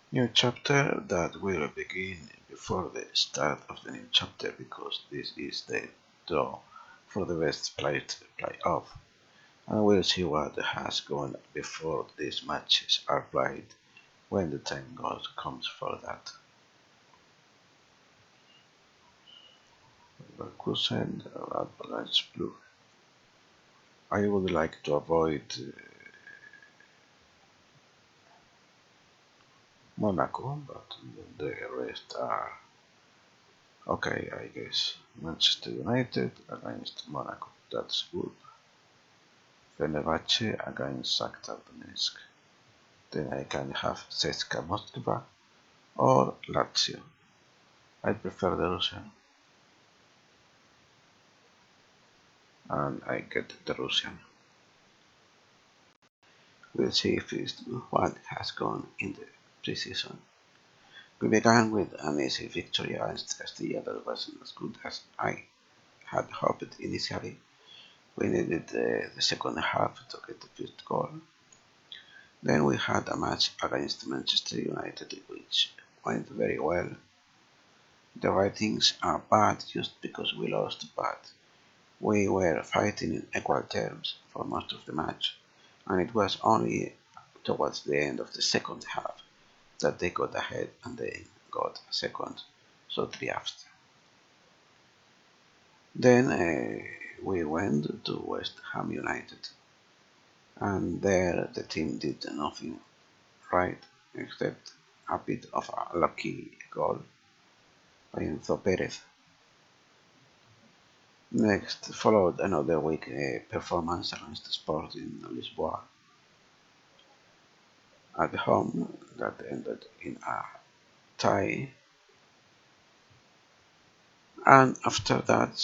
New chapter that will begin before the start of the new chapter because this is the draw for the best playoff, and we'll see what has gone before these matches are played when the time comes for that. Leverkusen at Valencia Blue. I would like to avoid Monaco, but the rest are okay, I guess. Manchester United against Monaco, that's good. Fenerbahce against Shakhtar Donetsk. Then I can have CSKA Moskva or Lazio. I prefer the Russian, and I get the Russian. We'll see first what has gone in the preseason. We began with an easy victory against Castilla that wasn't as good as I had hoped initially. We needed the second half to get the first goal. Then we had a match against Manchester United which went very well. The ratings are bad just because we lost, but we were fighting in equal terms for most of the match, and it was only towards the end of the second half that they got ahead and they got a second, so 3 after. Then we went to West Ham United, and there the team did nothing right except a bit of a lucky goal by Enzo Perez. Next followed another weak performance against Sporting Lisboa at home that ended in a tie, and after that,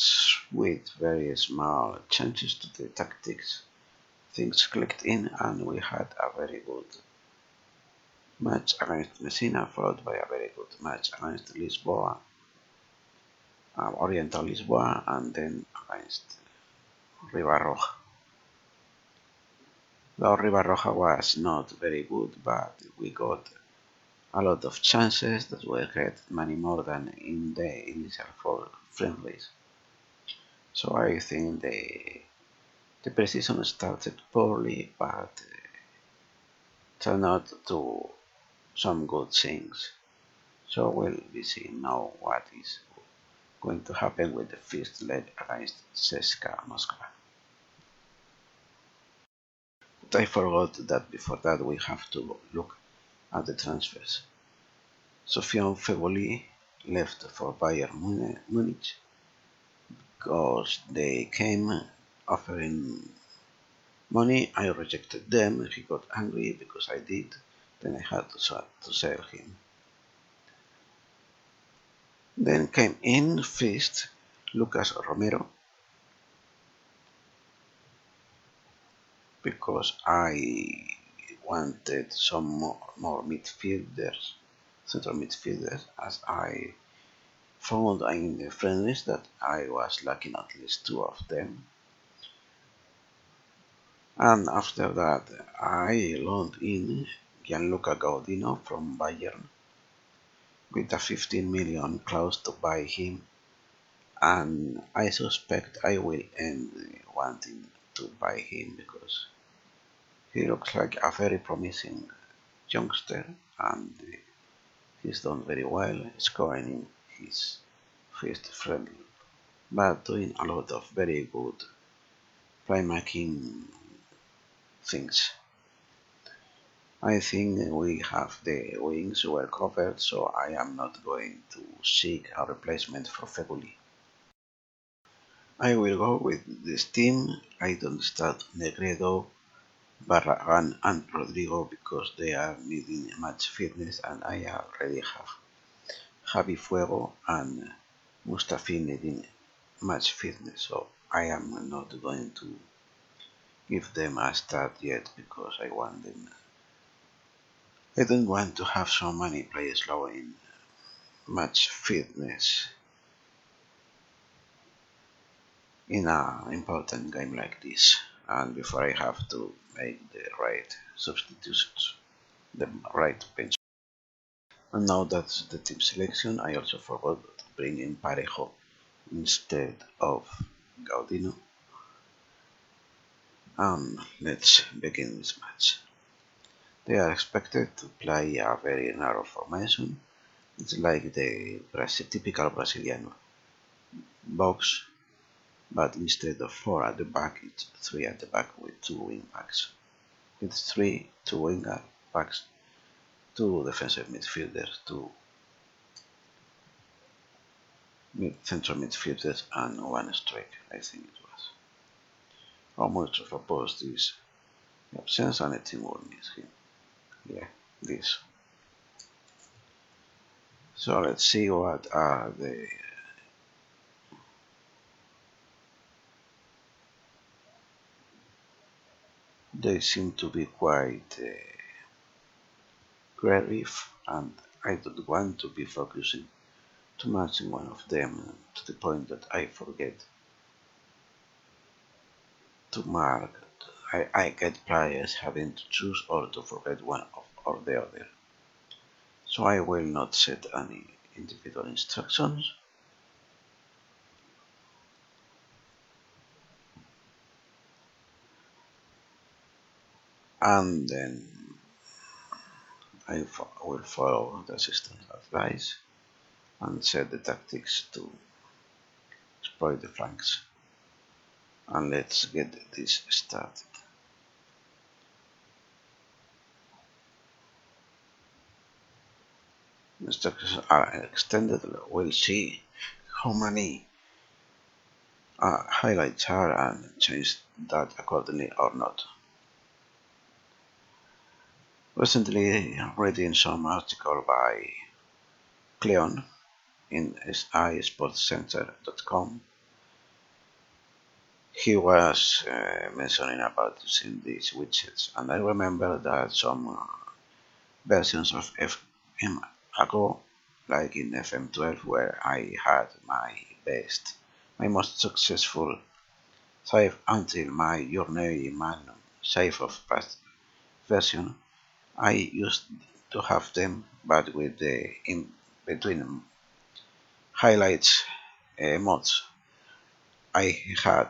with very small changes to the tactics, things clicked in and we had a very good match against Messina, followed by a very good match against Lisboa, Oriental Lisboa, and then against Ribarroja. Though Ribarroja was not very good, but we got a lot of chances that were created many more than in the initial 4 friendlies. So I think the preseason started poorly, but turned out to some good things. So we'll be seeing now what is going to happen with the first leg against CSKA Moskva. But I forgot that before that we have to look at the transfers. Sofiane Fegoli left for Bayern Munich because they came offering money. I rejected them. He got angry because I did. Then I had to sell him. Then came in first Lucas Romero because I wanted some more midfielders, central midfielders, as I found in the friendlies that I was lacking at least 2 of them. And after that, I loaned in Gianluca Gaudino from Bayern with a 15 million clause to buy him, and I suspect I will end wanting to buy him because he looks like a very promising youngster and he's done very well scoring in his first friendly, but doing a lot of very good playmaking things. I think we have the wings well covered, so I am not going to seek a replacement for Feguli. I will go with this team. I don't start Negredo, Barragan and Rodrigo because they are needing much fitness and I already have Javi Fuego and Mustafi needing much fitness, so I am not going to give them a start yet because I want them. I don't want to have so many players low in much fitness in an important game like this, and before I have to make the right substitutions, the right bench. And now that's the team selection. I also forgot to bring in Parejo instead of Gaudino. Let's begin this match. They are expected to play a very narrow formation. It's like the typical Brazilian box, but instead of four at the back, it's three at the back with two wing backs. It's two wing backs, two defensive midfielders, two central midfielders, and one striker, I think it was. How much of a post is absence and a team will miss him. Yeah, this. So let's see what are the they seem to be quite creative, and I don't want to be focusing too much in one of them to the point that I forget to mark. I get players having to choose or to forget one of or the other. So I will not set any individual instructions. And then I will follow the assistant's advice and set the tactics to exploit the flanks. And let's get this started. Instructions are extended. We'll see how many highlights are and change that accordingly or not. Recently reading some article by Cleon in isportcenter.com, he was mentioning about using these widgets, and I remember that some versions of FM ago, like in FM12, where I had my most successful save until my Journey Magnum save of past version, I used to have them, but with the in between highlights mods, I had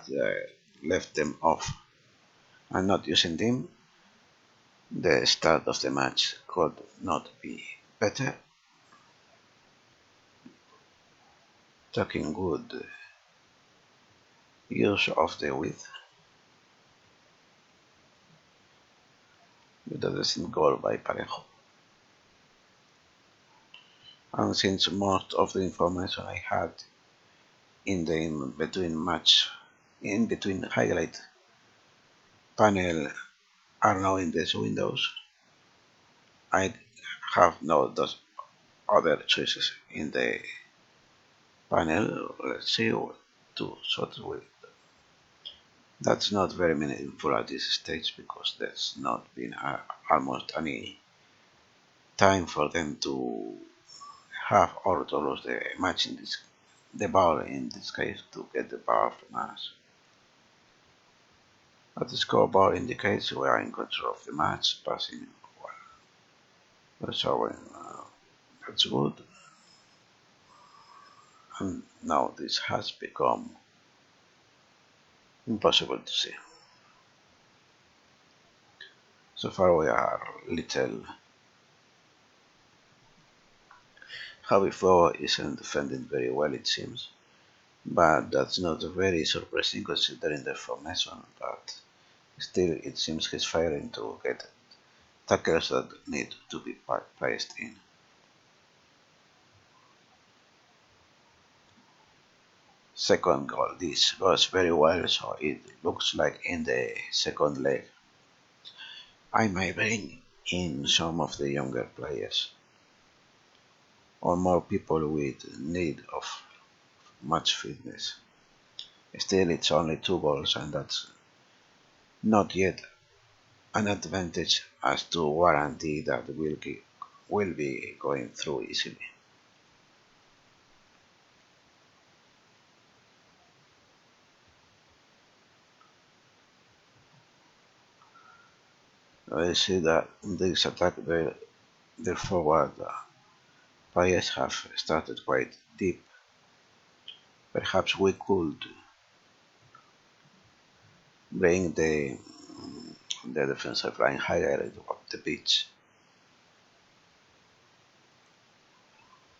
left them off and not using them. The start of the match could not be better. Talking good use of the width with the decent goal by Parejo. And since most of the information I had in the in between highlight panel are now in these windows, I have no those other choices in the panel. Let's see what to sort with. That's not very meaningful at this stage because there's not been almost any time for them to have or to lose the match in this the ball in this case to get the ball from us. But the scoreboard indicates we are in control of the match, passing well. So that's good. And now this has become impossible to see. So far we are little. Javi isn't defending very well it seems, but that's not very surprising considering the formation, but still it seems he's failing to get tackles that need to be placed in. Second goal, this goes very well, so it looks like in the second leg I may bring in some of the younger players or more people with need of much fitness. Still, it's only 2 goals, and that's not yet an advantage as to guarantee that will be going through easily. I see that this attack their forward players have started quite deep. Perhaps we could bring the defensive line higher up the pitch.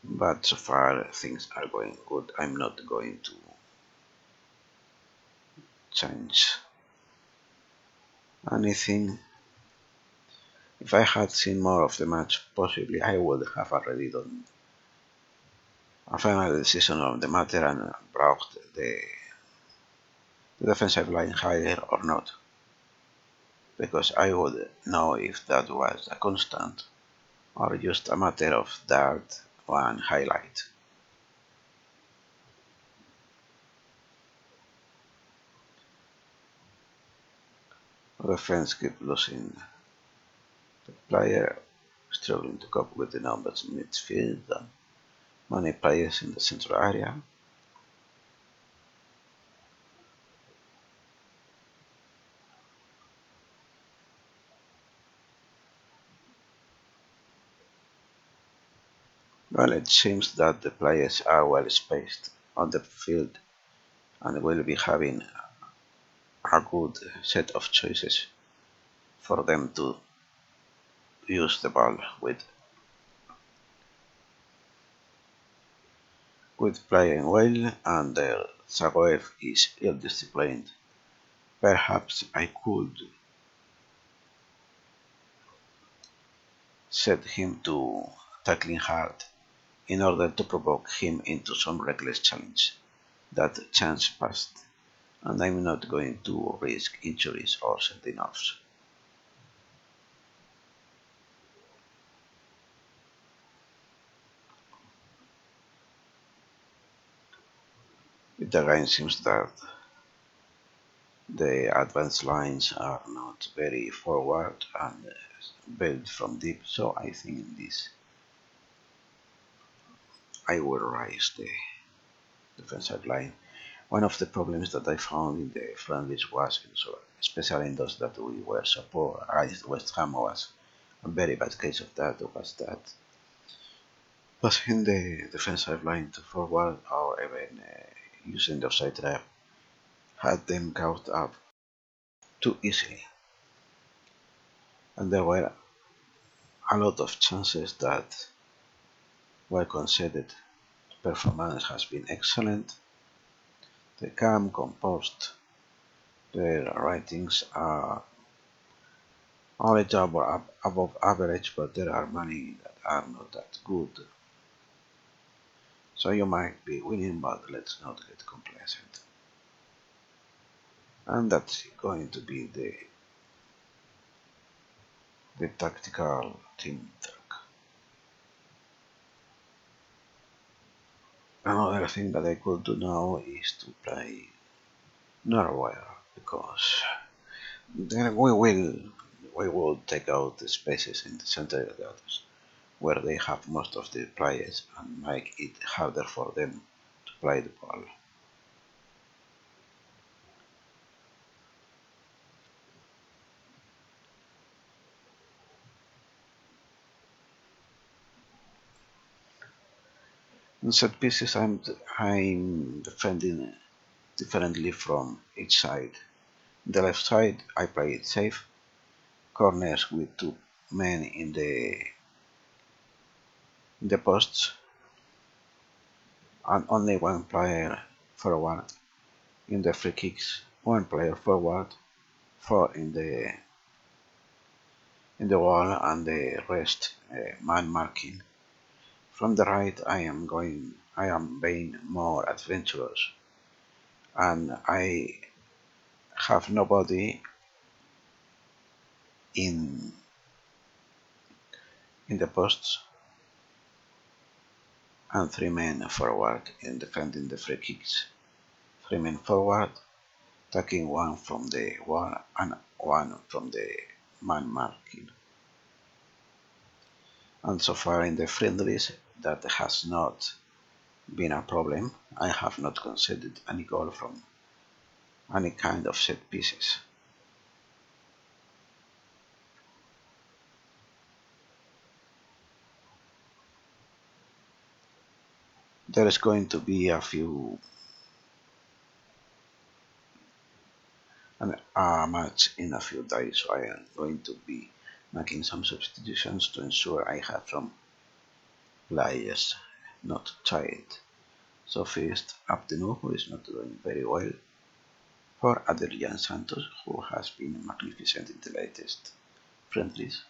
But so far things are going good. I'm not going to change anything. If I had seen more of the match, possibly I would have already done a final decision on the matter and brought the defensive line higher or not, because I would know if that was a constant or just a matter of dart and highlight. The fans keep losing. The player struggling to cope with the numbers in midfield and many players in the central area. Well, it seems that the players are well spaced on the field and will be having a good set of choices for them to use the ball with playing well, and Zagoev is ill-disciplined. Perhaps I could set him to tackling hard in order to provoke him into some reckless challenge. That chance passed, and I'm not going to risk injuries or sending offs. It again seems that the advanced lines are not very forward and built from deep, so I think in this I will raise the defensive line. One of the problems that I found in the friendlies was, especially in those that we were so poor against West Ham, was a very bad case of that, was that passing the defensive line to forward or even using the offside trap had them caught up too easily. And there were a lot of chances that were conceded. Performance has been excellent. The calm, composed, their ratings are only above average, but there are many that are not that good. So you might be winning, but let's not get complacent. And that's going to be the tactical team talk. Another thing that I could do now is to play Norway, because then we will take out the spaces in the center areas where they have most of the players and make it harder for them to play the ball. In set pieces, I'm defending differently from each side. The left side, I play it safe, corners with two men in the posts, and only one player forward in the free kicks, one player forward, four in the wall, and the rest man marking. From the right, I am being more adventurous, and I have nobody in the posts and three men forward in defending the free kicks. Three men forward, taking one from the wall and one from the man marking. And so far in the friendlies, that has not been a problem. I have not conceded any goal from any kind of set pieces. There is going to be a match in a few days, so I am going to be making some substitutions to ensure I have some players not tired. So first up the new, who is not doing very well, for Adrian Santos, who has been magnificent in the latest friendlies.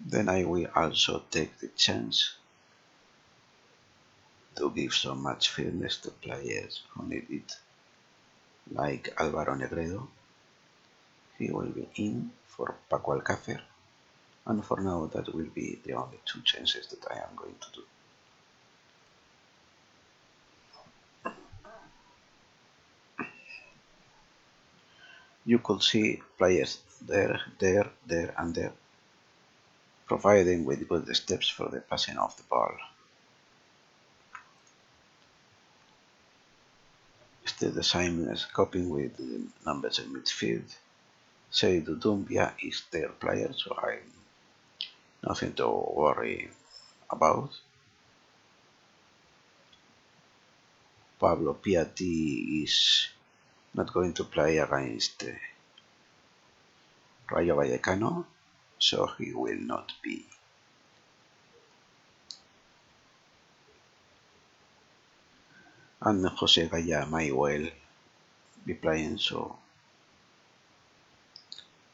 Then I will also take the chance to give some match fairness to players who need it, like Álvaro Negredo. He will be in for Paco Alcácer, and for now that will be the only two changes that I am going to do. You could see players there, and there, providing with good steps for the passing of the ball. Still the same as coping with the numbers in midfield. Seydou Doumbia is their player, so I'm nothing to worry about. Pablo Piatti is not going to play against Rayo Vallecano, so he will not be. And Jose Gaya may well be playing, so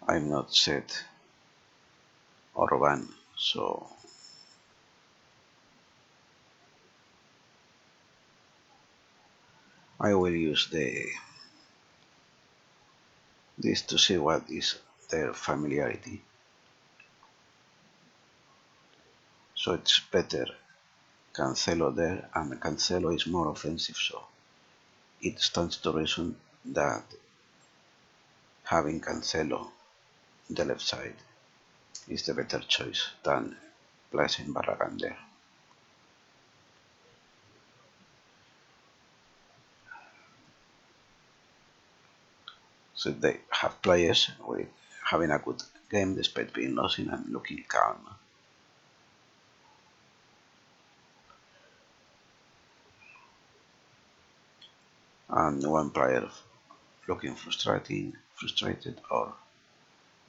I'm not set Orban, so I will use this to see what is their familiarity. So it's better Cancelo there, and Cancelo is more offensive, so it stands to reason that having Cancelo on the left side is the better choice than placing Barragán there. So they have players with having a good game despite being losing and looking calm. And one player looking frustrated or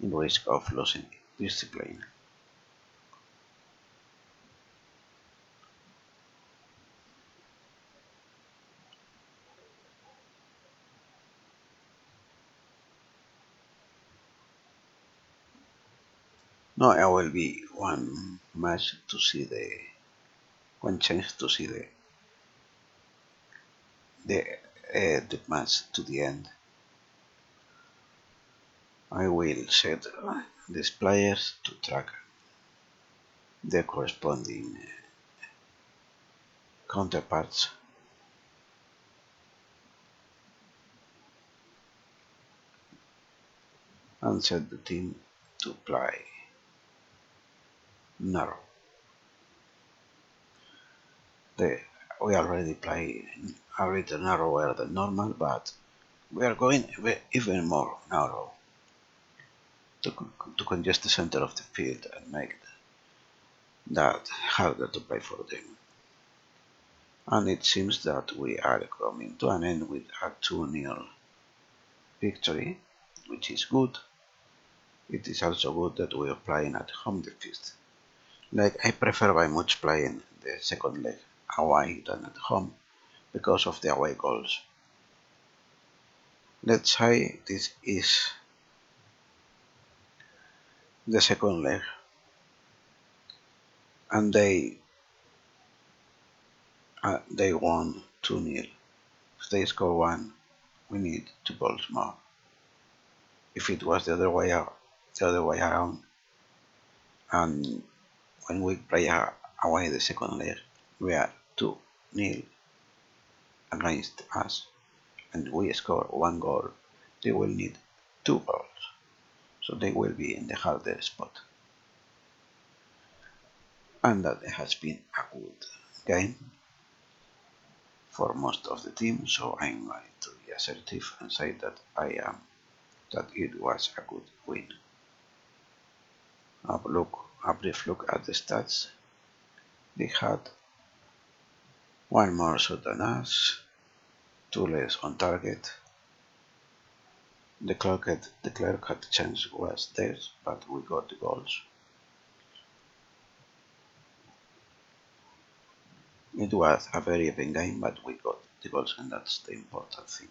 in risk of losing discipline. No, I will be one chance to see the match to the end. I will set these players to track the corresponding counterparts and set the team to play narrow. We already play a little narrower than normal, but we are going even more narrow to congest the center of the field and make that harder to play for them. And it seems that we are coming to an end with a 2-0 victory, which is good. It is also good that we are playing at home defeat. Like, I prefer by much playing the second leg away than at home because of the away goals. Let's say this is the second leg and they won 2-0. If they score one, we need 2 goals more. If it was the other way around, and when we play away the second leg, we are 2-0 against us, and we score 1 goal, they will need 2 goals, so they will be in the harder spot. And that has been a good game for most of the team, so I'm going to be assertive and say that it was a good win. A brief look at the stats. They had One more shot than us, two less on target. The clerk had the chance was theirs, but we got the goals. It was a very even game, but we got the goals, and that's the important thing.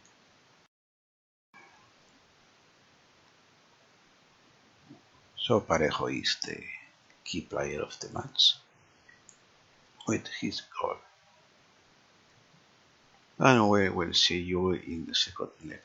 So Parejo is the key player of the match with his goal. And we will see you in the second leg.